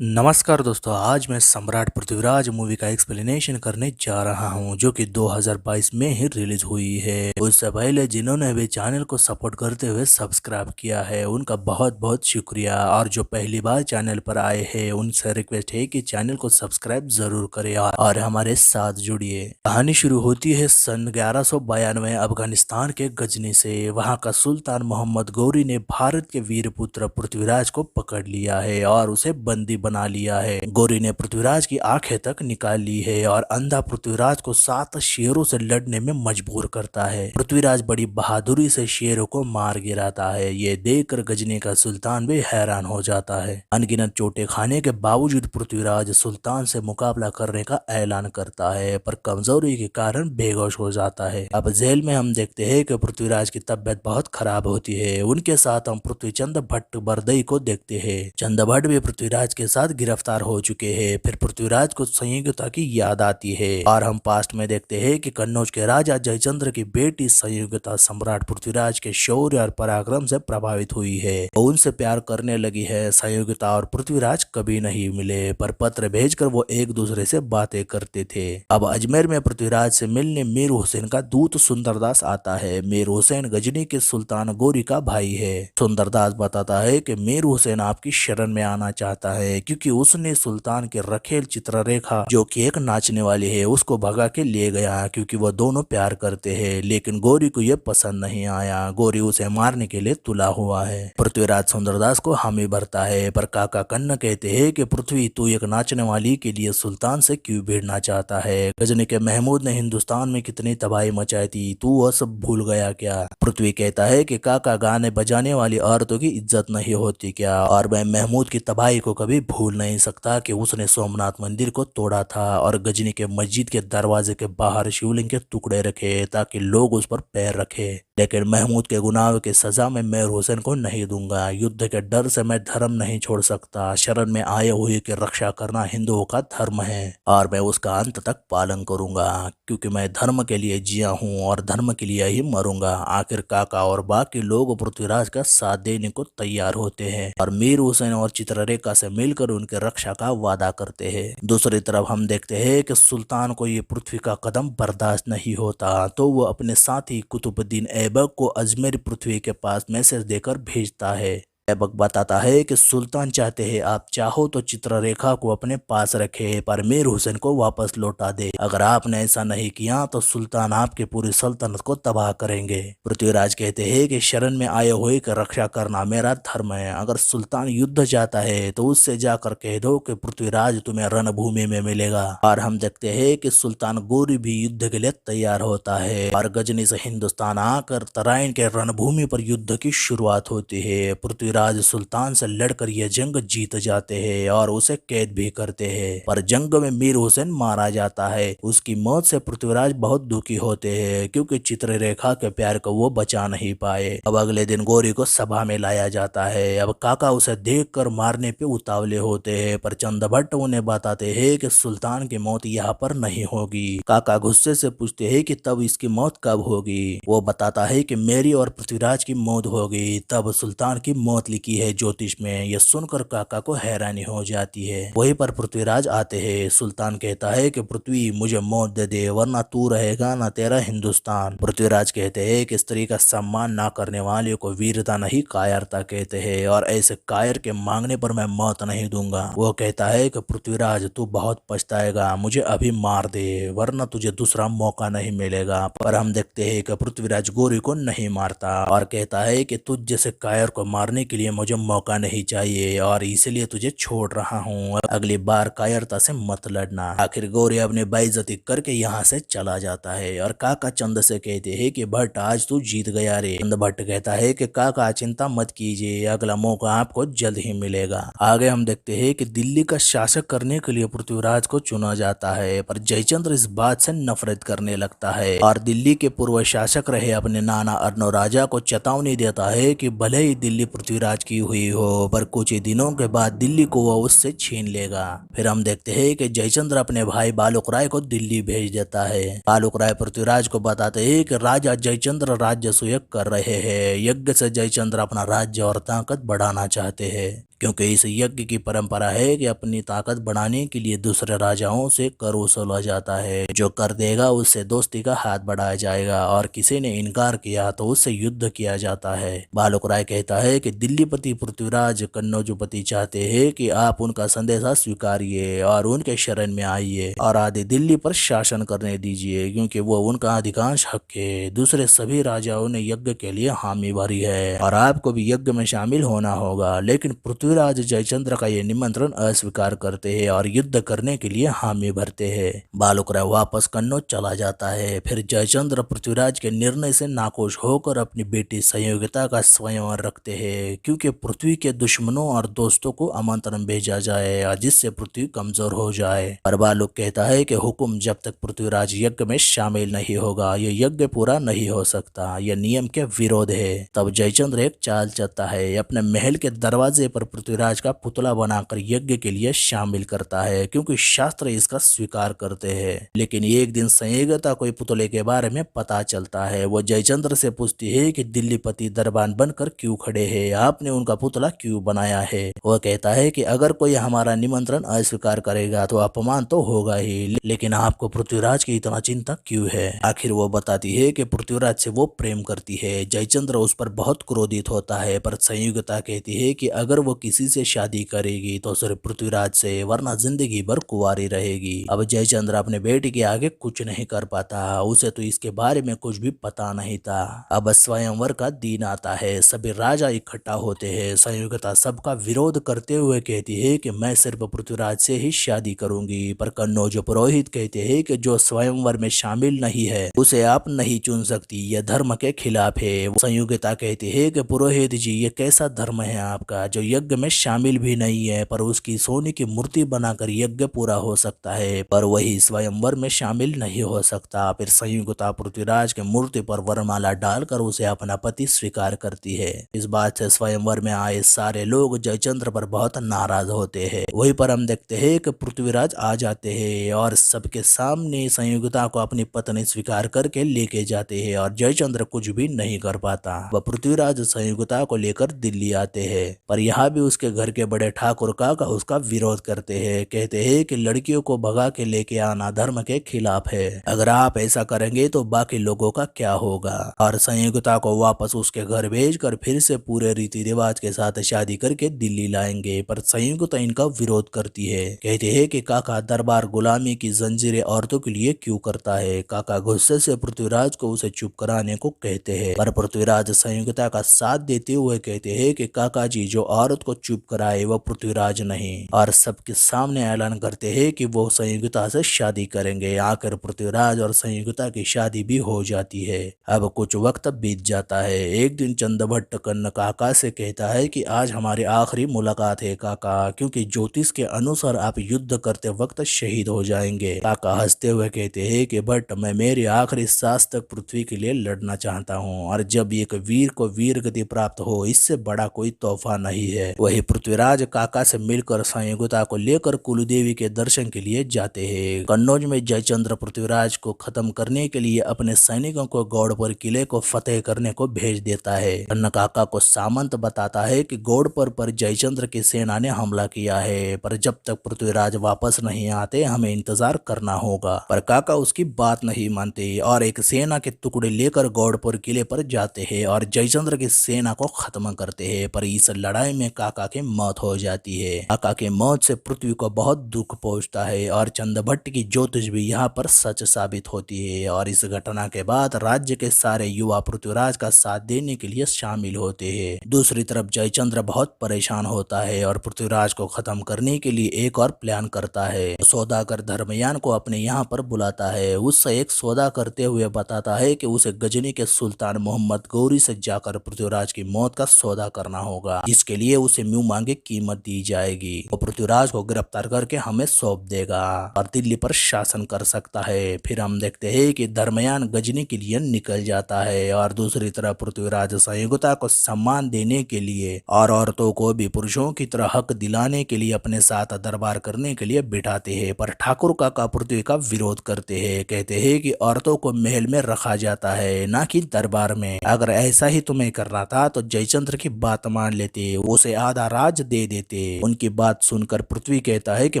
नमस्कार दोस्तों, आज मैं सम्राट पृथ्वीराज मूवी का एक्सप्लेनेशन करने जा रहा हूं, जो कि 2022 में ही रिलीज हुई है। उससे पहले जिन्होंने अभी चैनल को सपोर्ट करते हुए सब्सक्राइब किया है, उनका बहुत बहुत शुक्रिया। और जो पहली बार चैनल पर आए हैं, उनसे रिक्वेस्ट है कि चैनल को सब्सक्राइब जरूर करें और हमारे साथ जुड़िए। कहानी शुरू होती है सन 1192 अफगानिस्तान के गजनी से। वहाँ का सुल्तान मोहम्मद गौरी ने भारत के वीर पुत्र पृथ्वीराज को पकड़ लिया है और उसे बंदी बना लिया है। गौरी ने पृथ्वीराज की आंखें तक निकाल ली है और अंधा पृथ्वीराज को 7 शेरों से लड़ने में मजबूर करता है। पृथ्वीराज बड़ी बहादुरी से शेरों को मार गिराता है। ये देखकर गजनी का सुल्तान भी हैरान हो जाता है। अनगिनत चोटें खाने के बावजूद पृथ्वीराज सुल्तान से मुकाबला करने का ऐलान करता है, पर कमजोरी के कारण बेहोश हो जाता है। अब जेल में हम देखते हैं कि पृथ्वीराज की तबियत बहुत खराब होती है। उनके साथ हम पृथ्वीचंद भट्ट बरदई को देखते हैं। चंद भट्ट भी पृथ्वीराज के साथ गिरफ्तार हो चुके हैं। फिर पृथ्वीराज को संयुक्ता की याद आती है और हम पास्ट में देखते हैं कि कन्नौज के राजा जयचंद्र की बेटी संयुक्ता सम्राट पृथ्वीराज के शौर्य और पराक्रम से प्रभावित हुई है। वो उनसे प्यार करने लगी है। संयुक्ता और पृथ्वीराज कभी नहीं मिले, पर पत्र भेजकर वो एक दूसरे से बातें करते थे। अब अजमेर में पृथ्वीराज से मिलने मीर हुसैन का दूत सुंदरदास आता है। मीर हुसैन गजनी के सुल्तान गौरी का भाई है। सुंदरदास बताता है कि मीर हुसैन आपकी शरण में आना चाहता है, क्योंकि उसने सुल्तान के रखेल चित्ररेखा, जो कि एक नाचने वाली है, उसको भगा के ले गया, क्योंकि वो दोनों प्यार करते हैं। लेकिन गौरी को यह पसंद नहीं आया। गौरी उसे मारने के लिए तुला हुआ है। पृथ्वीराज सुंदरदास को हामी भरता है, पर काका कन्न कहते हैं कि पृथ्वी, तू एक नाचने वाली के लिए सुल्तान से क्यों भिड़ना चाहता है? गजनी के महमूद ने हिंदुस्तान में कितनी तबाही मचाई थी, तू वह सब भूल गया क्या? पृथ्वी कहता है कि काका, गाने बजाने वाली औरतों की इज्जत नहीं होती क्या? और मैं महमूद की तबाही को कभी भूल नहीं सकता कि उसने सोमनाथ मंदिर को तोड़ा था और गजनी के मस्जिद के दरवाजे के बाहर शिवलिंग के टुकड़े रखे ताकि लोग उस पर पैर रखे। लेकिन महमूद के गुनाहों की सजा मैं मीर हुसैन को नहीं दूंगा। युद्ध के डर से मैं धर्म नहीं छोड़ सकता। शरण में आए हुए की रक्षा करना हिंदुओं का धर्म है और मैं उसका अंत तक पालन करूंगा, क्योंकि मैं धर्म के लिए जिया हूँ और धर्म के लिए ही मरूंगा। आखिर काका और बाकी लोग पृथ्वीराज का साथ देने को तैयार होते हैं और मीर हुसैन और चित्ररेखा से मिलकर उनके रक्षा का वादा करते हैं। दूसरी तरफ हम देखते हैं कि सुल्तान को ये पृथ्वी का कदम बर्दाश्त नहीं होता, तो वो अपने साथी कुतुबुद्दीन ऐबक को अजमेर पृथ्वी के पास मैसेज देकर भेजता है। ऐबक बताता है कि सुल्तान चाहते हैं आप चाहो तो चित्ररेखा को अपने पास रखे, पर मीर हुसैन को वापस लौटा दे। अगर आपने ऐसा नहीं किया तो सुल्तान आपके पूरी सल्तनत को तबाह करेंगे। पृथ्वीराज कहते हैं कि शरण में आए हुए की रक्षा करना मेरा धर्म है। अगर सुल्तान युद्ध चाहता है तो उससे जाकर कह दो कि पृथ्वीराज तुम्हें रणभूमि में मिलेगा। और हम देखते हैं कि सुल्तान गौरी भी युद्ध के लिए तैयार होता है और गजनी से हिंदुस्तान आकर तराइन के रणभूमि पर युद्ध की शुरुआत होती है। पृथ्वीराज सुल्तान से लड़कर यह जंग जीत जाते हैं और उसे कैद भी करते हैं, पर जंग में मीर हुसैन मारा जाता है। उसकी मौत से पृथ्वीराज बहुत दुखी होते हैं, क्योंकि चित्ररेखा के प्यार को वो बचा नहीं पाए। अब अगले दिन गौरी को सभा में लाया जाता है। अब काका उसे देखकर मारने पे उतावले होते हैं, पर चंद भट्ट उन्हें बताते हैं कि सुल्तान की मौत यहाँ पर नहीं होगी। काका गुस्से से पूछते हैं कि तब इसकी मौत कब होगी? वो बताता है कि मेरी और पृथ्वीराज की मौत होगी। तब सुल्तान की मौत लिखी है ज्योतिष में। यह सुनकर काका को हैरानी हो जाती है। वहीं पर पृथ्वीराज आते हैं। सुल्तान कहता है कि पृथ्वी, मुझे मौत दे दे, वरना तू रहेगा ना तेरा हिंदुस्तान। पृथ्वीराज कहते हैं कि स्त्री का सम्मान ना करने वाले को वीरता नहीं कायरता कहते हैं, और ऐसे कायर के मांगने पर मैं मौत नहीं दूंगा। वो कहता है कि पृथ्वीराज, तू बहुत पछताएगा, मुझे अभी मार दे, वरना तुझे दूसरा मौका नहीं मिलेगा। पर हम देखते हैं कि पृथ्वीराज गौरी को नहीं मारता और कहता है कि तुझ जैसे कायर को मारने के लिए मुझे मौका नहीं चाहिए और इसलिए तुझे छोड़ रहा हूँ। अगली बार कायरता से मत लड़ना। आखिर गौरी अपनी बेइज्जती करके यहाँ से चला जाता है और काका चंद से कहते हैं कि भट्ट, आज तू जीत गया रे। चंद भट्ट कहता है कि काका, चिंता मत कीजिए, अगला मौका आपको जल्द ही मिलेगा। आगे हम देखते हैं कि दिल्ली का शासक करने के लिए पृथ्वीराज को चुना जाता है, पर जयचंद्र इस बात से नफरत करने लगता है और दिल्ली के पूर्व शासक रहे अपने नाना अर्नो राजा को चेतावनी देता है कि भले ही दिल्ली पृथ्वीराज की हुई हो, पर कुछ ही दिनों के बाद दिल्ली को वह उससे छीन लेगा। फिर हम देखते हैं कि जयचंद्र अपने भाई बालुक राय को दिल्ली भेज देता है। बालुक राय पृथ्वीराज को बताते हैं कि राजा जयचंद्र राज्य सुयज्ञ कर रहे हैं। यज्ञ से जयचंद्र अपना राज्य और ताकत बढ़ाना चाहते हैं। क्योंकि इस यज्ञ की परंपरा है कि अपनी ताकत बढ़ाने के लिए दूसरे राजाओं से कर वसूला जाता है। जो कर देगा उससे दोस्ती का हाथ बढ़ाया जाएगा और किसी ने इनकार किया तो उससे युद्ध किया जाता है। बालक राय कहता है कि दिल्लीपति पृथ्वीराज कन्नौजपति चाहते हैं कि आप उनका संदेशा स्वीकारिए और उनके शरण में आइए और आदि दिल्ली पर शासन करने दीजिए, क्योंकि वो उनका अधिकांश हक है। दूसरे सभी राजाओं ने यज्ञ के लिए हामी भरी है और आपको भी यज्ञ में शामिल होना होगा, लेकिन पृथ्वीराज जयचंद्र का ये निमंत्रण अस्वीकार करते हैं और युद्ध करने के लिए हामी भरते हैं। बालक राय वापस कन्नौज चला जाता है। फिर जयचंद्र पृथ्वीराज के निर्णय से नाखुश होकर अपनी बेटी संयोगिता का स्वयंवर रखते हैं, क्योंकि पृथ्वी के दुश्मनों और दोस्तों को आमंत्रण भेजा जाए और जिससे पृथ्वी कमजोर हो जाए। पर बालक कहता है कि हुक्म, जब तक पृथ्वीराज यज्ञ में शामिल नहीं होगा ये यज्ञ पूरा नहीं हो सकता, यह नियम के विरोध है। तब जयचंद्र एक चाल चलता है, अपने महल के दरवाजे पर पृथ्वीराज का पुतला बनाकर यज्ञ के लिए शामिल करता है, क्योंकि शास्त्र इसका स्वीकार करते हैं। लेकिन एक दिन संयोगिता को पुतले के बारे में पता चलता है। वो जयचंद्र से पूछती है कि दिल्लीपति दरबान बनकर क्यों खड़े हैं, आपने उनका पुतला क्यों बनाया है। वह कहता है कि अगर कोई हमारा निमंत्रण अस्वीकार करेगा तो अपमान तो होगा ही, लेकिन आपको पृथ्वीराज की इतना चिंता क्यों है। आखिर वो बताती है कि पृथ्वीराज से वो प्रेम करती है। जयचंद्र उस पर बहुत क्रोधित होता है, पर संयोगिता कहती है कि अगर वो किसी से शादी करेगी तो सिर्फ पृथ्वीराज से, वरना जिंदगी भर कुंवारी रहेगी। अब जयचंद्र अपने बेटे के आगे कुछ नहीं कर पाता, उसे तो इसके बारे में कुछ भी पता नहीं था। अब स्वयंवर का दिन आता है, सभी राजा इकट्ठा होते हैं। संयोगिता सबका विरोध करते हुए कहती है कि मैं सिर्फ पृथ्वीराज से ही शादी करूंगी, पर कन्नौज पुरोहित कहते हैं कि जो स्वयंवर में शामिल नहीं है उसे आप नहीं चुन सकती, यह धर्म के खिलाफ है। संयोगिता कहती है कि पुरोहित जी, ये कैसा धर्म है आपका जो यज्ञ में शामिल भी नहीं है, पर उसकी सोने की मूर्ति बनाकर यज्ञ पूरा हो सकता है, पर वही स्वयंवर में शामिल नहीं हो सकता। फिर संयोगिता पृथ्वीराज के मूर्ति पर वरमाला डालकर उसे अपना पति स्वीकार करती है। इस बात से स्वयंवर में आए सारे लोग जयचंद्र पर बहुत नाराज होते हैं। वहीं पर हम देखते हैं कि पृथ्वीराज आ जाते हैं और सबके सामने संयोगिता को अपनी पत्नी स्वीकार करके लेके जाते हैं और जयचंद्र कुछ भी नहीं कर पाता। वह पृथ्वीराज संयोगिता को लेकर दिल्ली आते हैं, पर यहाँ भी उसके घर के बड़े ठाकुर काका उसका विरोध करते हैं। कहते हैं कि लड़कियों को भगा के लेके आना धर्म के खिलाफ है, अगर आप ऐसा करेंगे तो बाकी लोगों का क्या होगा। और संयोगिता को वापस उसके घर भेजकर फिर से पूरे रीति रिवाज के साथ शादी करके दिल्ली लाएंगे, पर संयोगिता इनका विरोध करती है। कहते हैं कि काका दरबार गुलामी की जंजीरें औरतों के लिए क्यों करता है। काका गुस्से से पृथ्वीराज को उसे चुप कराने को कहते हैं, पर पृथ्वीराज संयोगिता का साथ देते हुए कहते हैं कि काका जी, जो औरत को चुप कराए वह पृथ्वीराज नहीं, और सबके सामने ऐलान करते हैं कि वो संयोगिता से शादी करेंगे। आखिर पृथ्वीराज और संयोगिता की शादी भी हो जाती है। अब कुछ वक्त बीत जाता है। एक दिन चंद्रभट्ट कन्न काका से कहता है कि आज हमारी आखिरी मुलाकात है काका, क्योंकि ज्योतिष के अनुसार आप युद्ध करते वक्त शहीद हो जाएंगे। काका हंसते हुए कहते हैं कि भट्ट, मैं मेरी आखिरी सांस तक पृथ्वी के लिए लड़ना चाहता हूँ, और जब एक वीर को वीर गति प्राप्त हो इससे बड़ा कोई तोहफा नहीं है। वही पृथ्वीराज काका से मिलकर संयोगिता को लेकर कुलदेवी के दर्शन के लिए जाते हैं। कन्नौज में जयचंद्र पृथ्वीराज को खत्म करने के लिए अपने सैनिकों को गौड़पुर किले को फतेह करने को भेज देता है। कन्न काका को सामंत बताता है कि गौड़पुर पर जयचंद्र की सेना ने हमला किया है, पर जब तक पृथ्वीराज वापस नहीं आते हमें इंतजार करना होगा। पर काका उसकी बात नहीं मानते और एक सेना के टुकड़े लेकर गौड़पुर किले पर जाते हैं और जयचंद्र की सेना को खत्म करते हैं। पर इस लड़ाई में काका की मौत हो जाती है। काका की मौत से पृथ्वी को बहुत दुख पहुंचता है और चंद्रभट्ट की ज्योतिष भी यहाँ पर सच साबित होती है। और इस घटना के बाद राज्य के सारे युवा पृथ्वीराज का साथ देने के लिए शामिल होते हैं। दूसरी तरफ जयचंद्र बहुत परेशान होता है और पृथ्वीराज को खत्म करने के लिए एक और प्लान करता है। सौदागर धर्मयान को अपने यहाँ पर बुलाता है, उससे एक सौदा करते हुए बताता है कि उसे गजनी के सुल्तान मोहम्मद गौरी से जाकर पृथ्वीराज की मौत का सौदा करना होगा, जिसके लिए उसे मुंह मांगे कीमत दी जाएगी। वो पृथ्वीराज को गिरफ्तार करके हमें सौंप देगा और दिल्ली पर शासन कर सकता है। फिर हम देखते हैं कि धर्मयान गजनी के लिए निकल जाता है और दूसरी तरफ पृथ्वीराज संयोगिता को सम्मान देने के लिए और औरतों को भी पुरुषों की तरह हक दिलाने के लिए अपने साथ दरबार करने के लिए बिठाते हैं। पर ठाकुर काका पृथ्वी का विरोध करते हैं, कहते हैं कि औरतों को महल में रखा जाता है ना कि दरबार में। अगर ऐसा ही तुम्हें करना था तो जयचंद्र की बात मान लेते, उसे आधा राज दे देते। उनकी बात सुनकर पृथ्वी कहता है कि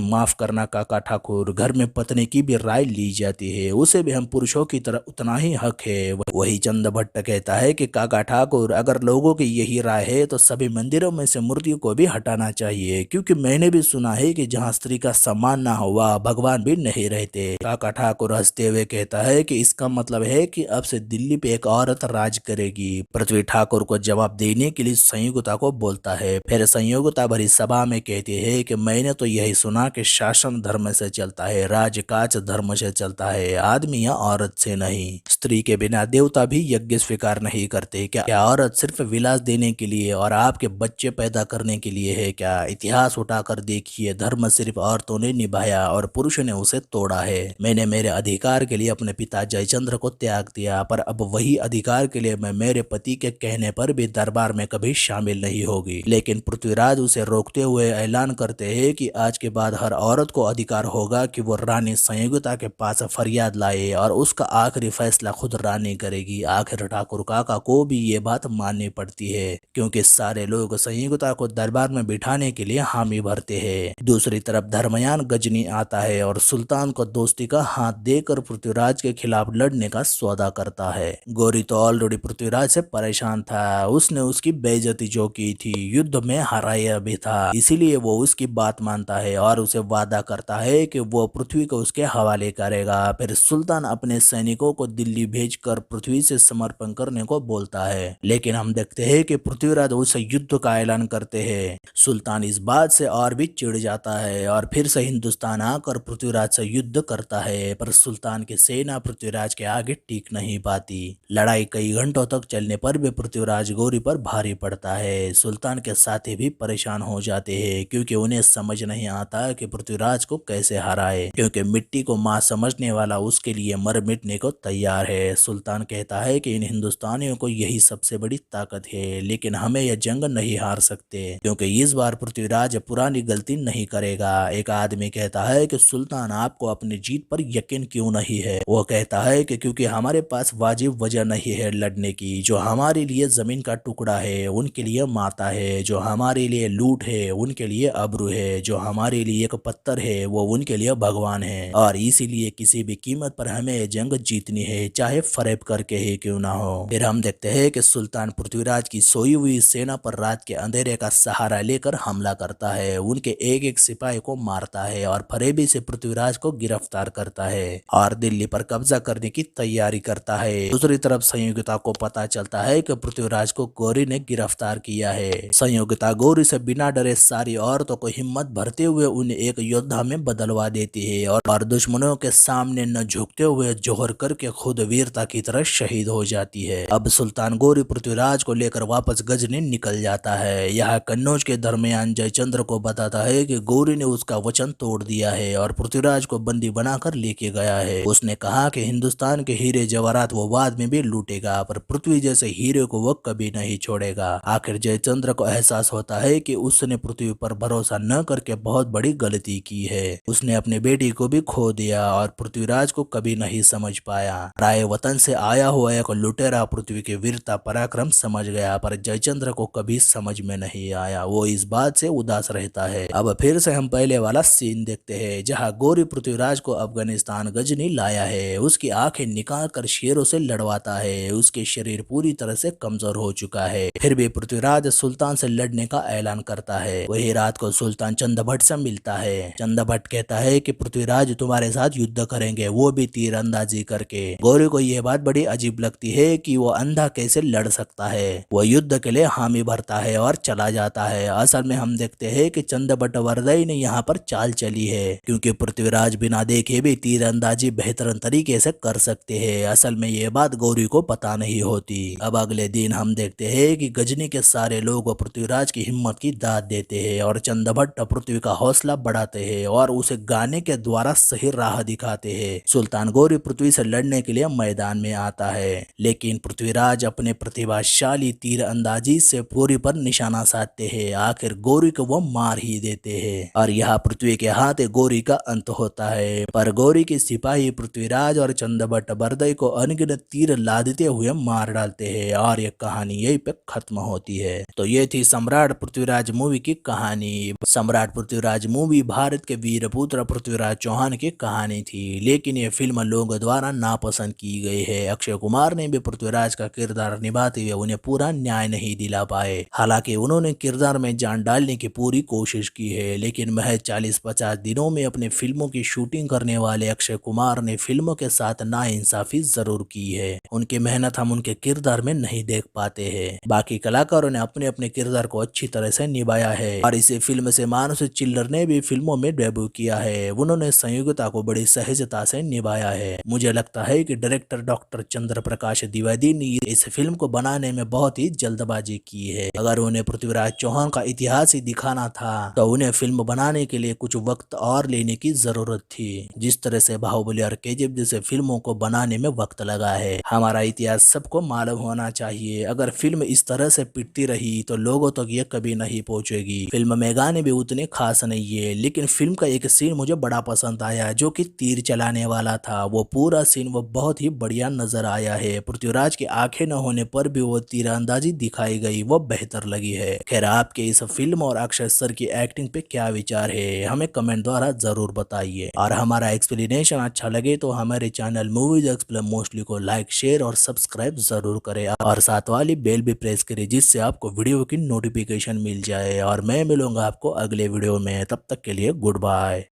माफ करना काका ठाकुर, घर में पत्नी की भी राय ली जाती है, उसे भी हम पुरुषों की तरह उतना ही हक है। वही चंद भट्ट कहता है कि काका ठाकुर, अगर लोगों की यही राय है तो सभी मंदिरों में से मूर्तियों को भी हटाना चाहिए, क्योंकि मैंने भी सुना है कि जहाँ स्त्री का सम्मान ना हो वहाँ भगवान भी नहीं रहते। काका ठाकुर हंसते हुए कहता है कि इसका मतलब है कि अब से दिल्ली पे एक औरत राज करेगी। पृथ्वी ठाकुर को जवाब देने के लिए संयोगिता को बोलता है। फिर संयोगिता भरी सभा में कहती है कि मैंने तो यही सुना कि शासन धर्म से चलता है, राजकाज धर्म से चलता है, आदमी या औरत से नहीं। स्त्री के बिना देवता भी यज्ञ स्वीकार नहीं करते। क्या औरत सिर्फ विलास देने के लिए और आपके बच्चे पैदा करने के लिए है क्या? इतिहास उठाकर देखिए, धर्म सिर्फ औरतों ने निभाया और पुरुषों ने उसे तोड़ा है। मैंने मेरे अधिकार के लिए अपने पिता जयचंद्र को त्याग दिया, पर अब वही अधिकार के लिए मैं मेरे पति के कहने पर भी दरबार में कभी शामिल नहीं होगी। लेकिन पृथ्वीराज उसे रोकते हुए ऐलान करते हैं कि आज के बाद हर औरत को अधिकार होगा कि वो रानी संयोगिता के पास फरियाद लाए और उसका आखिरी फैसला खुद रानी करेगी। आखिर ठाकुर काका को भी ये बात माननी पड़ती है, क्योंकि सारे लोग संयोगिता को दरबार में बिठाने के लिए हामी भरते हैं। दूसरी तरफ धर्मयान गजनी आता है और सुल्तान को दोस्ती का हाथ देकर पृथ्वीराज के खिलाफ लड़ने का सौदा करता है। गौरी तो ऑलरेडी पृथ्वीराज से परेशान था, उसने उसकी बेइज्जती जो की थी, युद्ध में हराया भी था, इसीलिए वो उसकी बात मानता है और उसे वादा करता है कि वो पृथ्वी को उसके हवाले करेगा। फिर सुल्तान अपने सैनिकों को दिल्ली भेजकर पृथ्वी से समर्पण करने को बोलता है, लेकिन हम देखते हैं कि पृथ्वीराज उसे युद्ध का ऐलान करते हैं। सुल्तान इस बात से और भी चिढ़ जाता है और फिर से हिंदुस्तान आकर पृथ्वीराज से युद्ध करता है, पर सुल्तान की सेना पृथ्वीराज के आगे टिक नहीं पाती। लड़ाई कई घंटों तक चलने पर भी पृथ्वीराज गौरी पर भारी पड़ता है। सुल्तान के साथी भी परेशान हो जाते हैं, क्योंकि उन्हें समझ नहीं आता कि पृथ्वीराज को कैसे हराए, क्योंकि मिट्टी को मां समझने वाला उसके लिए मर मिटने को तैयार है। सुल्तान कहता है कि इन हिंदुस्तानियों को यही सबसे बड़ी ताकत है, लेकिन हमें यह जंग नहीं हार सकते, क्योंकि इस बार पृथ्वीराज पुरानी गलती नहीं करेगा। एक आदमी कहता है कि सुल्तान, आपको अपनी जीत पर यकीन क्यों नहीं है? वो कहता है कि क्योंकि हमारे पास वाजिब वजह नहीं है लड़ने की। जो हमारे लिए जमीन का टुकड़ा है उनके लिए माता है, जो हमारे लिए लूट है उनके लिए अब्रू है, जो हमारे लिए एक पत्थर है वो उनके लिए भगवान है, और इसीलिए किसी भी कीमत पर हमें ये जंग जीतनी है, चाहे फरेब करके ही क्यों ना हो। फिर हम देखते हैं कि सुल्तान पृथ्वीराज की सोई हुई सेना पर रात के अंधेरे का सहारा लेकर हमला करता है, उनके एक एक सिपाही को मारता है और फरेबी से पृथ्वीराज को गिरफ्तार करता है और दिल्ली पर कब्जा करने की तैयारी करता है। दूसरी तरफ संयोगिता को पता चलता है कि पृथ्वीराज को गौरी ने गिरफ्तार किया है। संयोगिता गौरी से बिना डरे सारी औरतों को हिम्मत भरते हुए उन्हें एक योद्धा में बदलवा देती है और दुश्मनों के सामने न झुकते हुए जोहर करके खुद वीरता की तरह शहीद हो जाती है। अब सुल्तान गौरी पृथ्वीराज को लेकर वापस गजनी निकल जाता है। यहाँ कन्नौज के दरमियान जयचंद्र को बताता है कि गौरी ने उसका वचन तोड़ दिया है और पृथ्वीराज को बंदी बनाकर लेके गया है। उसने कहा कि हिंदुस्तान के हीरे जवाहरात वो बाद में भी लूटेगा, पर पृथ्वी जैसे हीरे को वो कभी नहीं छोड़ेगा। आखिर जयचंद्र को एहसास होता है कि उसने पृथ्वी पर भरोसा न करके बहुत बड़ी गलती की है। उसने अपनी बेटी को भी खो दिया और पृथ्वीराज को कभी नहीं समझ पाया। राय वतन से आया हुआ एक लुटेरा पृथ्वी के वीरता पराक्रम समझ गया, पर जयचंद्र को कभी समझ में नहीं आया। वो इस बात से उदास रहता है। अब फिर से हम पहले वाला सीन देखते हैं, जहाँ गौरी पृथ्वीराज को अफगानिस्तान गजनी लाया है। उसकी आंखें निकाल कर शेरों से लड़वाता है। उसके शरीर पूरी तरह से कमजोर हो चुका है, फिर भी पृथ्वीराज सुल्तान से लड़ने का ऐलान करता है। वही रात को सुल्तान चंदभट्ट से मिलता है। चंदभट्ट कहता है कि पृथ्वीराज तुम्हारे साथ युद्ध करेंगे, वो भी तीर अंदाजी करके। गौरी को यह बात बड़ी अजीब लगती है कि वो अंधा कैसे लड़ सकता है। वो युद्ध के लिए हामी भरता है और चला जाता है। असल में हम देखते हैं कि चंदभट्ट वर्दई ने यहाँ पर चाल चली है, क्योंकि पृथ्वीराज बिना देखे भी तीर अंदाजी बेहतरीन तरीके से कर सकते हैं। असल में ये बात गौरी को पता नहीं होती। अब अगले दिन हम देखते हैं कि गजनी के सारे लोग पृथ्वीराज की हिम्मत की दाद देते हैं और चंदभट्ट पृथ्वी का हौसला बढ़ाते हैं और उसे गाने के द्वारा सही राह दिखाते हैं। सुल्तान गौरी पृथ्वी से लड़ने के लिए मैदान में आता है, लेकिन पृथ्वीराज अपने प्रतिभाशाली तीर अंदाजी से गौरी पर निशाना साधते हैं। आखिर गौरी को वो मार ही देते हैं और यहाँ पृथ्वी के हाथ गौरी का अंत होता है। पर गौरी के सिपाही पृथ्वीराज और चंदभट्ट बरदई को अनगिनत तीर लादते हुए मार डालते हैं और ये कहानी यहीं पे खत्म होती है। तो ये थी सम्राट सम्राट पृथ्वीराज मूवी की कहानी। सम्राट पृथ्वीराज मूवी भारत के वीरपुत्र पृथ्वीराज चौहान की कहानी थी, लेकिन ये फिल्म लोगों द्वारा नापसंद की गई है। अक्षय कुमार ने भी पृथ्वीराज का किरदार निभाते हुए उन्हें पूरा न्याय नहीं दिला पाए। हालांकि उन्होंने किरदार में जान डालने की पूरी कोशिश की है, लेकिन महज 40-50 दिनों में अपने फिल्मों की शूटिंग करने वाले अक्षय कुमार ने फिल्मों के साथ नाइंसाफी जरूर की है। उनकी मेहनत हम उनके किरदार में नहीं देख पाते हैं। बाकी कलाकारों ने अपने अपने किरदार को अच्छी तरह से निभाया है और इसी फिल्म से मानुष चिल्लर ने भी फिल्मों में डेब्यू किया है। उन्होंने संयोगिता को बड़ी सहजता से निभाया है। मुझे लगता है कि डायरेक्टर डॉक्टर चंद्र प्रकाश द्विवेदी ने इस फिल्म को बनाने में बहुत ही जल्दबाजी की है। अगर उन्हें पृथ्वीराज चौहान का इतिहास ही दिखाना था तो उन्हें फिल्म बनाने के लिए कुछ वक्त और लेने की जरूरत थी। जिस तरह से बाहुबली और केजीएफ जैसे फिल्मों को बनाने में वक्त लगा है, हमारा इतिहास सबको मालूम होना चाहिए। अगर फिल्म इस तरह से पिटती रही तो लोगों तक ये कभी नहीं पहुंचेगी। फिल्म में गाने भी उतने खास नहीं है, लेकिन फिल्म का एक सीन मुझे बड़ा पसंद आया जो कि तीर चलाने वाला था। वो पूरा सीन वो बहुत ही बढ़िया नजर आया है। पृथ्वीराज की आंखें न होने पर भी वो तीरंदाजी दिखाई गई, वो बेहतर लगी है। खैर, आपके इस फिल्म और अक्षय सर की एक्टिंग पे क्या विचार है, हमें कमेंट द्वारा जरूर बताइए। और हमारा एक्सप्लेनेशन अच्छा लगे तो हमारे चैनल मूवीज एक्सप्लेन मोस्टली को लाइक, शेयर और सब्सक्राइब जरूर करें और साथ वाली बेल भी प्रेस करें, जिससे आपको वीडियो की नोटिफिकेशन मिल जाए। और मैं मिलूंगा आपको अगले वीडियो में, तब तक के लिए गुड बाय।